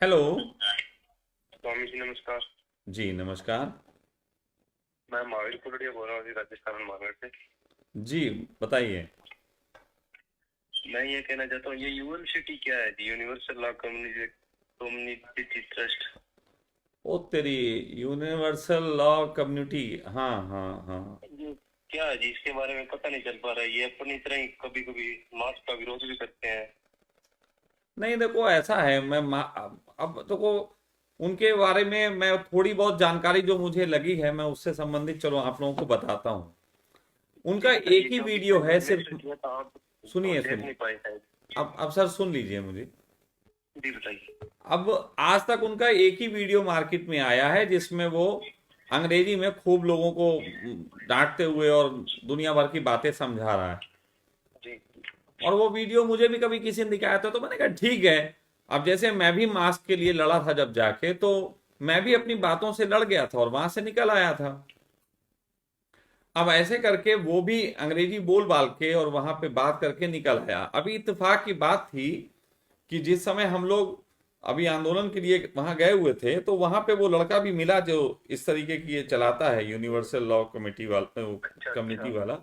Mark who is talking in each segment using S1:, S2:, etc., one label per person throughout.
S1: Hello.
S2: Swami ji नमस्कार।
S1: जी नमस्कार।
S2: मैं महावीर कुलड़िया बोल रहा हूँ जी, राजस्थान महावीर से।
S1: जी बताइए।
S2: मैं ये कहना चाहता हूँ, ये यूनिवर्सिटी क्या है जी? Universal law community community trust.
S1: ओ तेरी यूनिवर्सल लॉ कम्युनिटी। हाँ हाँ हाँ।
S2: ये क्या है जी? इसके बारे में पता नहीं चल पा रहा है। ये अपनी तरह ही कभी कभी मार्क्स का विरोध भी करते हैं।
S1: नहीं देखो ऐसा है अब देखो उनके बारे में मैं थोड़ी बहुत जानकारी जो मुझे लगी है मैं उससे संबंधित चलो आप लोगों को बताता हूँ।
S2: जी
S1: उनका एक
S2: बताइए,
S1: ही
S2: क्योंकि
S1: वीडियो
S2: मैंने
S1: है
S2: नेट
S1: सिर्फ।
S2: से किया था, आप तो
S1: सुनिए
S2: देख
S1: सुनिए।
S2: नहीं पाए शायद।
S1: अब सर सुन लीजिए मुझे।
S2: जी बताइए।
S1: अब आज तक उनका एक ही वीडियो मार्केट में आया है जिसमें वो अंग्रेजी में खूब लोगों को डांटते हुए और दुनिया भर की बातें समझा रहा है।
S2: जी।
S1: और वो वीडियो मुझे भी कभी किसी ने दिखाया था तो मैंने कहा ठीक है। अब जैसे मैं भी मास्क के लिए लड़ा था जब जाके तो मैं भी अपनी बातों से लड़ गया था और वहां से निकल आया था। अब ऐसे करके वो भी अंग्रेजी बोल बाल के और वहां पे बात करके निकल आया। अभी इत्तेफाक की बात थी कि जिस समय हम लोग अभी आंदोलन के लिए वहां गए हुए थे तो वहां पे वो लड़का भी मिला जो इस तरीके की ये चलाता है यूनिवर्सल लॉ कमेटी वाला
S2: अच्छा
S1: कम्युनिटी
S2: अच्छा।
S1: वाला।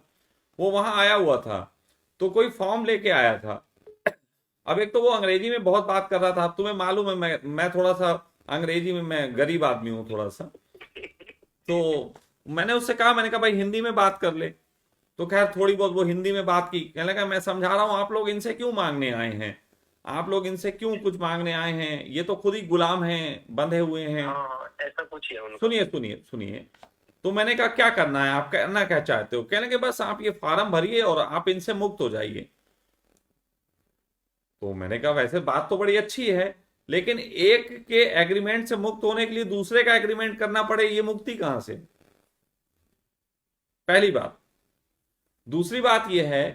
S1: वो वहां आया हुआ था तो कोई फॉर्म लेके आया था। अब एक तो वो अंग्रेजी में बहुत बात कर रहा था। अब तुम्हें मालूम है मैं थोड़ा सा अंग्रेजी में मैं गरीब आदमी हूँ थोड़ा सा। तो मैंने उससे कहा मैंने कहा भाई हिंदी में बात कर ले। तो खैर थोड़ी बहुत वो हिंदी में बात की। कहने लगा मैं समझा रहा हूँ आप लोग इनसे क्यों मांगने आए हैं। आप लोग इनसे क्यों कुछ मांगने आए हैं ये तो खुद ही गुलाम हैं बंधे हुए हैं।
S2: हाँ हाँ, ऐसा कुछ है उनका।
S1: सुनिए सुनिए सुनिए। तो मैंने कहा क्या करना है आप करना क्या चाहते हो। कहने के बस आप ये फार्म भरिए और आप इनसे मुक्त हो जाइए। तो मैंने कहा वैसे बात तो बड़ी अच्छी है लेकिन एक के एग्रीमेंट से मुक्त होने के लिए दूसरे का एग्रीमेंट करना पड़े ये मुक्ति कहां से। पहली बात। दूसरी बात यह है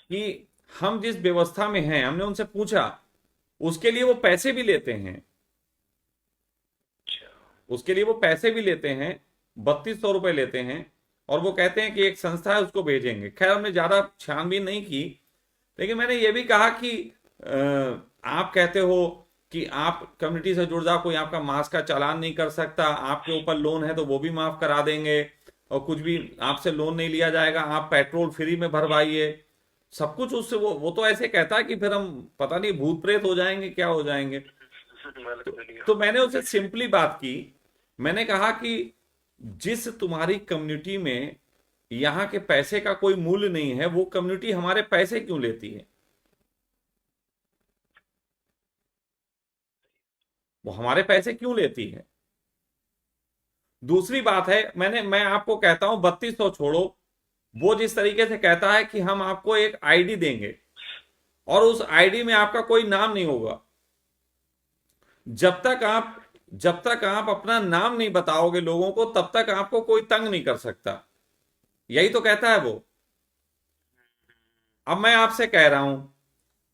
S1: कि हम जिस व्यवस्था में हैं हमने उनसे पूछा उसके लिए वो पैसे भी लेते हैं।
S2: अच्छा।
S1: उसके लिए वो पैसे भी लेते हैं 3200 रुपये लेते हैं। और वो कहते हैं कि एक संस्था है उसको भेजेंगे। खैर हमने ज्यादा छानबीन नहीं की। लेकिन मैंने ये भी कहा कि आप कहते हो कि आप कम्युनिटी से जुड़ जाओ कोई आपका मास्क का चालान नहीं कर सकता आपके ऊपर लोन है तो वो भी माफ करा देंगे और कुछ भी आपसे लोन नहीं लिया जाएगा आप पेट्रोल फ्री में भरवाइए सब कुछ उससे वो तो ऐसे कहता है कि फिर हम पता नहीं भूत प्रेत हो जाएंगे क्या हो जाएंगे।
S2: गलत
S1: तो,
S2: वीडियो।
S1: तो मैंने उससे सिंपली बात की। मैंने कहा कि जिस तुम्हारी कम्युनिटी में यहाँ के पैसे का कोई मूल्य नहीं है वो कम्युनिटी हमारे पैसे क्यों लेती है। वो हमारे पैसे क्यों लेती है। दूसरी बात है मैं आपको कहता हूं 3200 छोड़ो। वो जिस तरीके से कहता है कि हम आपको एक आईडी देंगे और उस आईडी में आपका कोई नाम नहीं होगा। जब तक आप जब तक आप अपना नाम नहीं बताओगे लोगों को तब तक आपको कोई तंग नहीं कर सकता। यही तो कहता है वो। अब मैं आपसे कह रहा हूं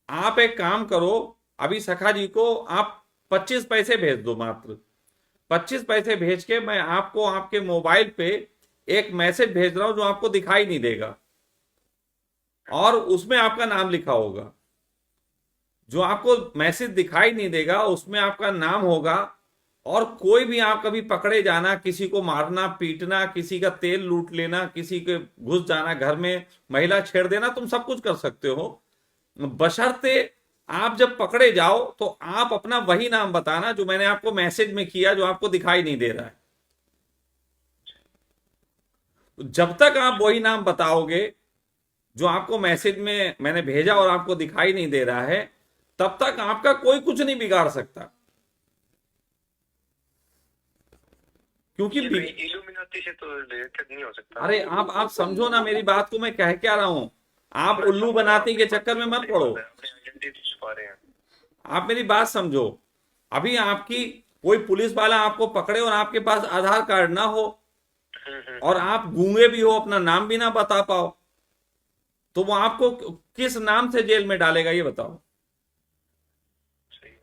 S1: आप एक काम करो। अभी सखा जी को आप 25 पैसे भेज दो मात्र। 25 पैसे भेज के मैं आपको आपके मोबाइल पे एक मैसेज भेज रहा हूं जो आपको दिखाई नहीं देगा और उसमें आपका नाम लिखा होगा। जो आपको मैसेज दिखाई नहीं देगा उसमें आपका नाम होगा। और कोई भी आप कभी पकड़े जाना किसी को मारना पीटना किसी का तेल लूट लेना किसी के घुस जाना घर में महिला छेड़ देना तुम सब कुछ कर सकते हो। बशर्ते आप जब पकड़े जाओ तो आप अपना वही नाम बताना जो मैंने आपको मैसेज में किया जो आपको दिखाई नहीं दे रहा है। तो जब तक आप वही नाम बताओगे जो आपको मैसेज में मैंने भेजा और आपको दिखाई नहीं दे रहा है तब तक आपका कोई कुछ नहीं बिगाड़ सकता। क्योंकि
S2: ये कहीं इल्यूमिनाती से तो रिलेटेड नहीं हो सकता ना?
S1: अरे आप समझो ना मेरी बात को मैं कह क्या रहा हूं। आप
S2: मैं
S1: उल्लू
S2: समझ रहा हूँ
S1: बनाती के
S2: आपकी बात,
S1: चक्कर में
S2: बिल्कुल
S1: मत
S2: सही
S1: पड़ो।
S2: बात है, अपनी आइडेंटिटी छुपा रहे हैं।
S1: आप मेरी बात समझो। अभी आपकी कोई पुलिस वाला आपको पकड़े और आपके पास आधार कार्ड ना हो और
S2: हम्म।
S1: आप गूंगे भी हो अपना नाम भी ना बता पाओ तो वो आपको किस नाम से जेल में डालेगा ये बताओ।
S2: सही।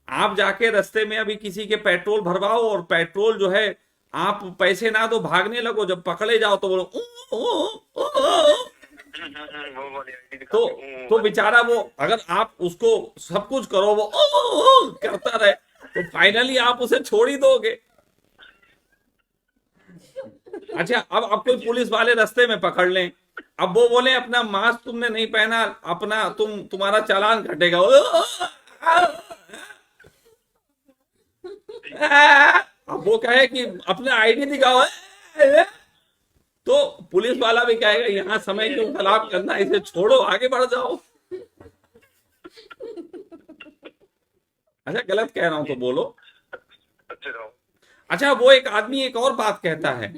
S1: आप जाके रास्ते में अभी किसी के पेट्रोल भरवाओ और पेट्रोल जो है आप पैसे ना दो भागने लगो जब पकड़े जाओ तो बोलो "ऊ, ऊ, ऊ, ऊ।"
S2: वो वाली आईडी दिखा
S1: तो
S2: के
S1: बेचारा वो अगर आप उसको सब कुछ करो वो "ऊ, ऊ, ऊ" करता रहे तो फाइनली आप उसे छोड़ ही दोगे। अच्छा, अब कोई पुलिस वाले रास्ते में पकड़ लें, अब वो बोले अपना मास्क तुमने नहीं पहना, अपना तुम्हारा चालान कटेगा। अब वो कहे कि अपना आईडी दिखाओ, तो पुलिस वाला भी कहेगा यहाँ समय क्यों खराब करना, इसे छोड़ो, आगे बढ़ जाओ। अच्छा, गलत कह रहा हूं तो बोलो। अच्छा, वो एक आदमी एक और बात कहता है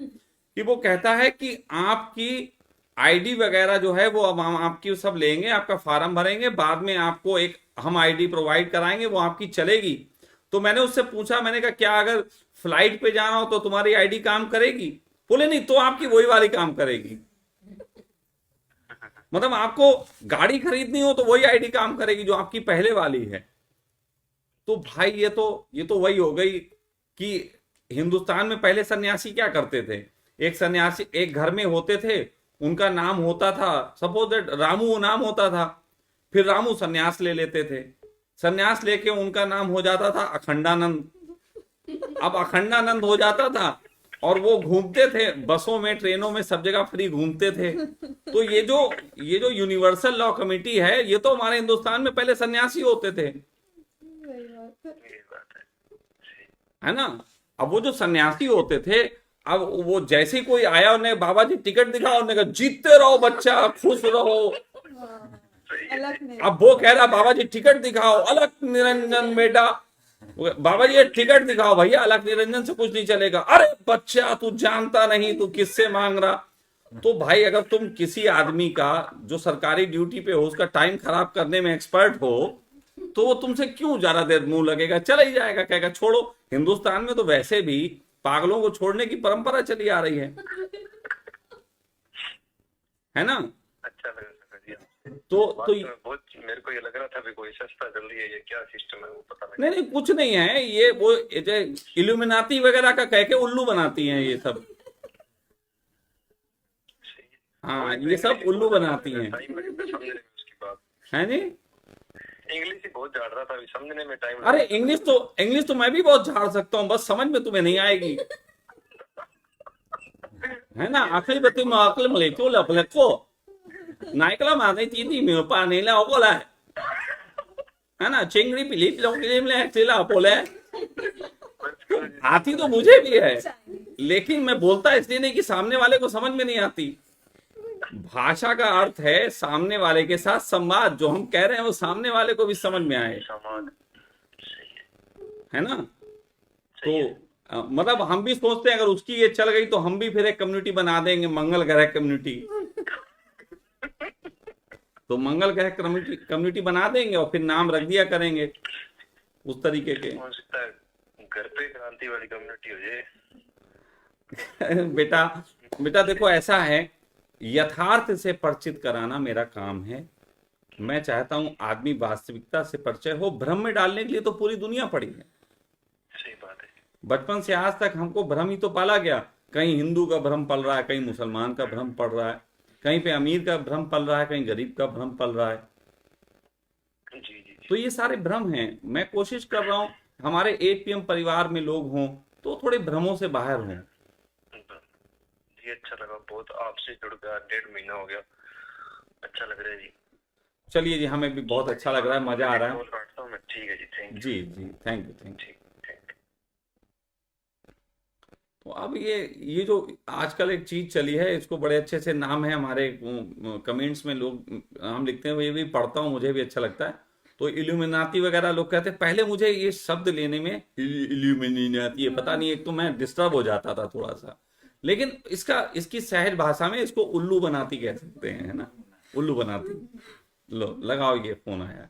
S1: कि वो कहता है कि आपकी आईडी वगैरह जो है वो अब हम आपकी सब लेंगे, आपका फॉर्म भरेंगे, बाद में आपको एक हम आईडी प्रोवाइड कराएंगे, वो आपकी चलेगी। तो मैंने उससे पूछा, मैंने कहा क्या अगर फ्लाइट पे जाना हो तो तुम्हारी आईडी काम करेगी? बोले नहीं, तो आपकी वही वाली काम करेगी। मतलब आपको गाड़ी खरीदनी हो तो वही आईडी काम करेगी जो आपकी पहले वाली है। तो भाई ये तो वही हो गई कि हिंदुस्तान में पहले सन्यासी क्या करते थे, एक सन्यासी एक घर में होते थे, उनका नाम होता था, सपोज दैट रामू नाम होता था, फिर रामू सन्यास ले लेते थे, सन्यास लेके उनका नाम हो जाता था अखंडानंद। अब अखंडानंद हो जाता था और वो घूमते थे बसों में, ट्रेनों में, सब जगह फ्री घूमते थे। तो ये जो यूनिवर्सल लॉ कमेटी है, ये तो हमारे हिंदुस्तान में पहले सन्यासी होते थे, है ना। अब वो जो सन्यासी होते थे, अब वो जैसे ही कोई आया, उन्हें बाबा जी टिकट दिखाओ, उन्होंने कहा जीतते रहो बच्चा, खुश रहो। अब वो कह रहा बाबा जी टिकट दिखाओ, अलग निरंजन बेटा, बाबा जी ये टिकट दिखाओ भैया, अलग निरंजन से कुछ नहीं चलेगा। अरे बच्चा तू जानता नहीं, तू किससे मांग रहा। तो भाई अगर तुम किसी आदमी का जो सरकारी ड्यूटी पे हो उसका टाइम खराब करने में एक्सपर्ट हो, तो वो तुमसे क्यों ज्यादा देर मुंह लगेगा, चला ही जाएगा, कहेगा छोड़ो। हिंदुस्तान में तो वैसे भी पागलों को छोड़ने की परंपरा चली आ रही है ना।
S2: अच्छा लगा
S1: तो
S2: बहुत, मेरे को ये लग रहा था भी कोई सस्ता जल्दी है, ये क्या सिस्टम है वो पता
S1: नहीं नहीं, कुछ नहीं है, ये वो इल्यूमिनाती वगैरह का कह के उल्लू बनाती हैं ये सब। हाँ, ये सब उल्लू बनाती हैं, है जी।
S2: इंग्लिश ही बहुत झाड़ रहा था, अभी समझने में टाइम।
S1: अरे इंग्लिश तो मैं भी बहुत झाड़ सकता हूँ, बस समझ में तुम्हें नहीं आएगी, है ना। आखिरी बत्ती में अकल में लेके अपने को नाइकला मारने चीती में पानी ला बोला है ना, चिंगड़ी पिली चिला बोले। आती तो मुझे भी है, लेकिन मैं बोलता इसलिए नहीं कि सामने वाले को समझ में नहीं आती। भाषा का अर्थ है सामने वाले के साथ संवाद, जो हम कह रहे हैं वो सामने वाले को भी समझ में आए, है ना। तो मतलब हम भी सोचते हैं अगर उसकी ये चल गई तो हम भी फिर एक कम्युनिटी बना देंगे, मंगल ग्रह कम्युनिटी। तो मंगल ग्रह कम्युनिटी बना देंगे और फिर नाम रख दिया करेंगे उस तरीके के।
S2: घर पे क्रांति वाली कम्युनिटी हो जाए।
S1: बेटा देखो, ऐसा है, यथार्थ से परिचित कराना मेरा काम है। मैं चाहता हूं आदमी वास्तविकता से परिचय हो। भ्रम में डालने के लिए तो पूरी दुनिया पड़ी है।
S2: सही बात है।
S1: बचपन से आज तक हमको भ्रम ही तो पाला गया। कहीं हिंदू का भ्रम पल रहा है, कहीं मुसलमान का भ्रम पड़ रहा है, कहीं पे अमीर का भ्रम पल रहा है, कहीं गरीब का भ्रम पल रहा है।
S2: जी।
S1: तो ये सारे भ्रम हैं। मैं कोशिश कर रहा हूं हमारे 8 PM परिवार में लोग हों तो थोड़े भ्रमों से बाहर हों।
S2: जी अच्छा लगा बहुत, आपसे जुड़ गया, 1.5 महीना हो गया, अच्छा लग रहा है जी।
S1: चलिए जी, हमें भी बहुत अच्छा लग रहा है, मजा आ रहा है।
S2: ठीक है जी, थैंक यू।
S1: जी थैंक यू। तो अब ये जो आजकल एक चीज चली है, इसको बड़े अच्छे से नाम है हमारे कमेंट्स में लोग नाम लिखते हैं, ये भी पढ़ता हूँ, मुझे भी अच्छा लगता है। तो इल्यूमिनाती वगैरह लोग कहते हैं, पहले मुझे ये शब्द लेने में इल्यूमिनाती है पता नहीं, एक तो मैं डिस्टर्ब हो जाता था थोड़ा सा, लेकिन इसकी सहज भाषा में इसको उल्लू बनाती कह सकते हैं, है ना, उल्लू बनाती। लो लगाओ, ये फोन आया।